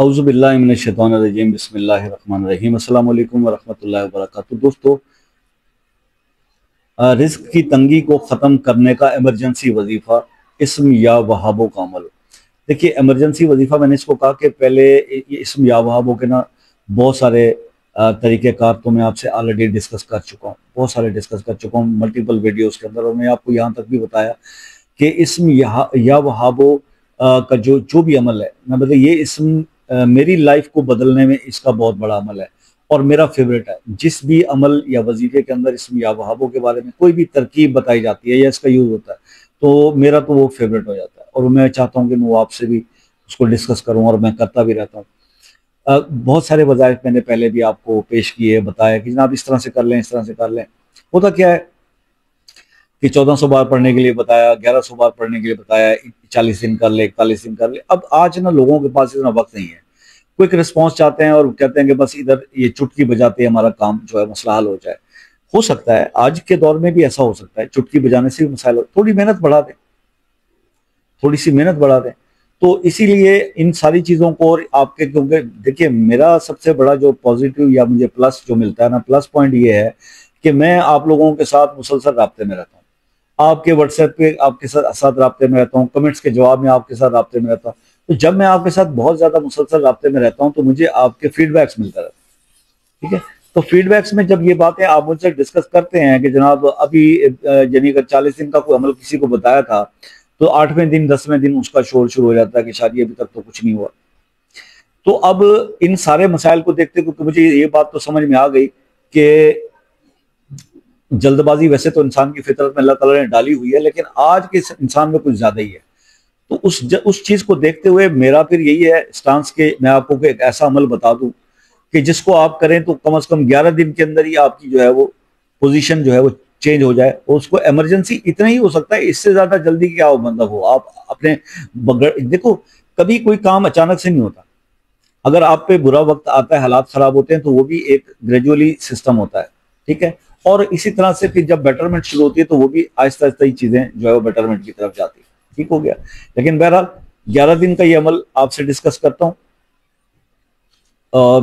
औज़ुबिल्लाहि मिनश्शैतानिर्रजीम बिस्मिल्लाहिर्रहमानिर्रहीम अस्सलाम वालेकुम वरहमतुल्लाहि वबरकातुहू। दोस्तों, रिस्क की तंगी को ख़त्म करने का इमरजेंसी वजीफ़ा इस्म या वहाबों का अमल। देखिए, इमरजेंसी वजीफ़ा मैंने इसको कहा कि पहले ये इस्म या वहाबों के ना बहुत सारे तरीक़ेकार तो मैं आपसे ऑलरेडी डिस्कस कर चुका हूँ, बहुत सारे डिस्कस कर चुका हूँ मल्टीपल वीडियोज़ के अंदर, और मैं आपको यहाँ तक भी बताया कि इस्म या वहाबों का जो जो भी अमल है, मैं मतलब ये इस्म मेरी लाइफ को बदलने में इसका बहुत बड़ा अमल है और मेरा फेवरेट है। जिस भी अमल या वजीफे के अंदर इस्म या वहाबों के बारे में कोई भी तरकीब बताई जाती है या इसका यूज़ होता है तो मेरा तो वो फेवरेट हो जाता है, और मैं चाहता हूँ कि मैं वो आपसे भी उसको डिस्कस करूँ, और मैं करता भी रहता हूँ। बहुत सारे वज़ाइफ मैंने पहले भी आपको पेश किए, बताया कि जनाब इस तरह से कर लें, इस तरह से कर लें। होता क्या है कि 1400 बार पढ़ने के लिए बताया, 1100 बार पढ़ने के लिए बताया, 40 दिन कर ले, 41 दिन कर ले। अब आज ना लोगों के पास इतना वक्त नहीं है, क्विक रिस्पॉन्स चाहते हैं और कहते हैं कि बस इधर ये चुटकी बजाते हमारा काम जो है मसला हल हो जाए। हो सकता है आज के दौर में भी ऐसा हो सकता है, चुटकी बजाने से भी मसाइल, थोड़ी मेहनत बढ़ा दें, थोड़ी सी मेहनत बढ़ा दें। तो इसीलिए इन सारी चीज़ों को, और आपके, क्योंकि देखिए मेरा सबसे बड़ा जो पॉजिटिव या मुझे प्लस जो मिलता है ना, प्लस पॉइंट ये है कि मैं आप लोगों के साथ मुसलसल राब्ते में रहता हूँ। आपके व्हाट्सएप पे आपके साथ राब्ते में रहता हूँ, कमेंट्स के जवाब में आपके साथ राब्ते में रहता हूँ। तो जब मैं आपके साथ बहुत ज़्यादा मुसलसल राब्ते में रहता हूँ तो मुझे आपके फीडबैक्स मिलता रहता है, ठीक है। तो फीडबैक्स में जब ये बातें आप मुझसे डिस्कस करते हैं कि जनाब अभी यानी अगर 40 दिन का कोई अमल किसी को बताया था तो 8वें दिन 10वें दिन उसका शोर शुरू हो जाता है कि शादी अभी तक तो कुछ नहीं हुआ। तो अब इन सारे मसाइल को देखते हुए मुझे ये बात तो समझ में आ गई कि जल्दबाजी वैसे तो इंसान की फितरत में अल्लाह ताला ने डाली हुई है, लेकिन आज के इंसान में कुछ ज्यादा ही है। तो उस चीज को देखते हुए मेरा फिर यही है स्टांस के मैं आपको एक ऐसा अमल बता दूं कि जिसको आप करें तो कम से कम 11 दिन के अंदर ही आपकी जो है वो पोजीशन जो है वो चेंज हो जाए। और उसको इमरजेंसी इतना ही हो सकता है, इससे ज्यादा जल्दी क्या हो मतलब हो आप अपने देखो, कभी कोई काम अचानक से नहीं होता। अगर आप पे बुरा वक्त आता है, हालात खराब होते हैं, तो वो भी एक ग्रेजुअली सिस्टम होता है, ठीक है। और इसी तरह से फिर जब बेटरमेंट शुरू होती है तो वो भी आहिस्ता आहिस्ता ही चीजें जो है वो बेटरमेंट की तरफ जाती है, ठीक हो गया। लेकिन बहरहाल 11 दिन का ये अमल आपसे डिस्कस करता हूँ।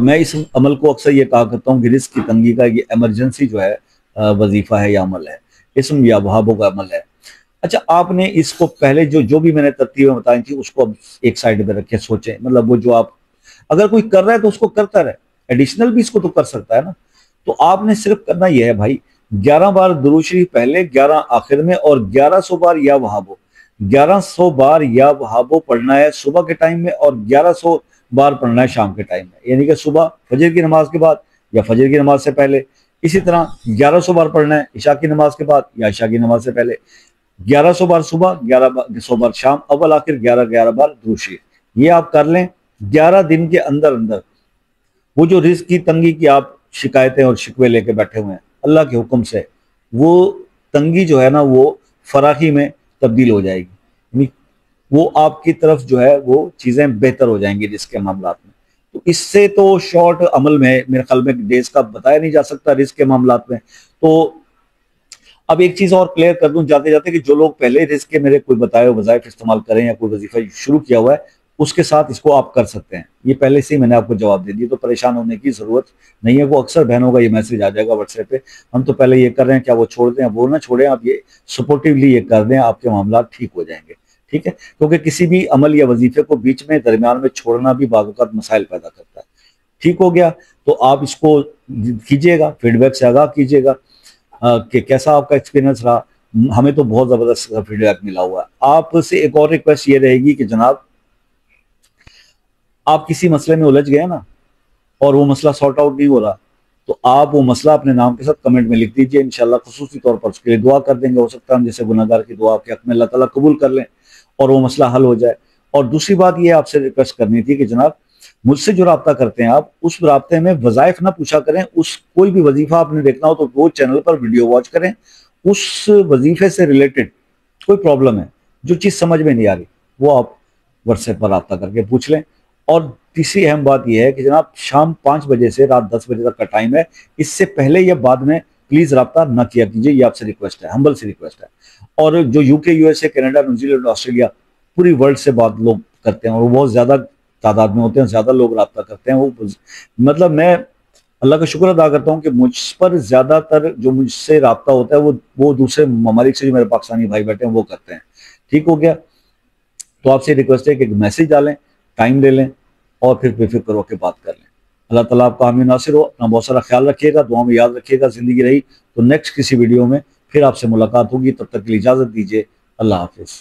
मैं इस अमल को अक्सर ये कहा करता हूँ कि रिस्क की तंगी का ये इमरजेंसी जो है वजीफा है या अमल है, इसम या वहाबों का अमल है। अच्छा, आपने इसको पहले जो जो भी मैंने तरतीबें बताई थी उसको अब एक साइड पे रखे, सोचें, मतलब वो जो आप अगर कोई कर रहा है तो उसको करता रहे, एडिशनल भी इसको तो कर सकता है ना। तो आपने सिर्फ करना यह है भाई, 11 बार दुरूद शरीफ पहले, 11 आखिर में, और 1100 बार या वहाबो, 1100 बार या वहाबो पढ़ना है सुबह के टाइम में, और 1100 बार पढ़ना है शाम के टाइम में, यानी कि सुबह फजर की नमाज के बाद या फजर की नमाज से पहले। इसी तरह 1100 बार पढ़ना है इशा की नमाज के बाद या इशा की नमाज से पहले। 1100 बार सुबह, 1100 बार शाम, अव्वल आखिर 11 बार दुरूद शरीफ। ये आप कर लें 11 दिन के अंदर अंदर। वो जो रिस्क की तंगी की आप शिकायतें और शिकवे लेके बैठे हुए हैं, अल्लाह के हुक्म से वो तंगी जो है ना वो फराखी में तब्दील हो जाएगी, वो आपकी तरफ जो है वो चीजें बेहतर हो जाएंगी रिस्क के मामला में। तो इससे तो शॉर्ट अमल में मेरे ख्याल में डेज का बताया नहीं जा सकता रिस्क के मामला में। तो अब एक चीज और क्लियर कर दूं जाते जाते कि जो लोग पहले रिस्क के मेरे कोई बताए हुए वज़ाइफ इस्तेमाल करें या कोई वजीफा शुरू किया हुआ है, उसके साथ इसको आप कर सकते हैं। ये पहले से ही मैंने आपको जवाब दे दिया, तो परेशान होने की जरूरत नहीं है। वो अक्सर बहनों का ये मैसेज आ जाएगा व्हाट्सएप पे, हम तो पहले ये कर रहे हैं, क्या वो छोड़ दें? वो ना छोड़ें, आप ये सपोर्टिवली ये कर दें, आपके मामला ठीक हो जाएंगे, ठीक है। क्योंकि किसी भी अमल या वजीफे को बीच में दरमियान में छोड़ना भी बाज़ औक़ात मसाइल पैदा करता है। ठीक हो गया, तो आप इसको कीजिएगा, फीडबैक से आगाह कीजिएगा कि कैसा आपका एक्सपीरियंस रहा। हमें तो बहुत ज़बरदस्त फीडबैक मिला हुआ है। आपसे एक और रिक्वेस्ट ये रहेगी कि जनाब, आप किसी मसले में उलझ गए ना और वो मसला सॉर्ट आउट नहीं हो रहा, तो आप वो मसला अपने नाम के साथ कमेंट में लिख दीजिए, इंशाल्लाह खुसूसी तौर पर उसके लिए दुआ कर देंगे। हो सकता है हम जैसे गुनाहगार की दुआ आपके हक में अल्लाह ताला कबूल कर लें और वो मसला हल हो जाए। और दूसरी बात ये आपसे रिक्वेस्ट करनी थी कि जनाब, मुझसे जो राब्ता करते हैं आप, उस राब्ते में वज़ाइफ ना पूछा करें। उस कोई भी वजीफा आपने देखना हो तो वो चैनल पर वीडियो वॉच करें, उस वजीफे से रिलेटेड कोई प्रॉब्लम है, जो चीज़ समझ में नहीं आ रही, वो आप व्हाट्सएप पर राब्ता करके पूछ लें। और तीसरी अहम बात यह है कि जनाब, शाम 5 बजे से रात 10 बजे तक का टाइम है, इससे पहले या बाद में प्लीज राब्ता ना किया कीजिए, ये आपसे रिक्वेस्ट है, हम्बल सी रिक्वेस्ट है। और जो UK, USA, Canada, New Zealand, Australia, पूरी वर्ल्ड से बात लोग करते हैं और वो बहुत ज्यादा तादाद में होते हैं, ज़्यादा लोग रब्ता करते हैं। वो मतलब मैं अल्लाह का शुक्र अदा करता हूँ कि मुझ पर ज़्यादातर जो मुझसे रब्ता होता है वो दूसरे ममालिक से जो मेरे पाकिस्तानी भाई बैठे हैं वो करते हैं। ठीक हो गया। तो आपसे रिक्वेस्ट है कि एक मैसेज डालें, टाइम ले लें और फिर बेफिक्र होकर बात कर लें। अल्लाह ताला आपका हामी नासिर हो। अपना बहुत सारा ख्याल रखिएगा, दुआ में याद रखिएगा। ज़िंदगी रही तो नेक्स्ट किसी वीडियो में फिर आपसे मुलाकात होगी। तब तक के लिए इजाज़त दीजिए। अल्लाह हाफिज़।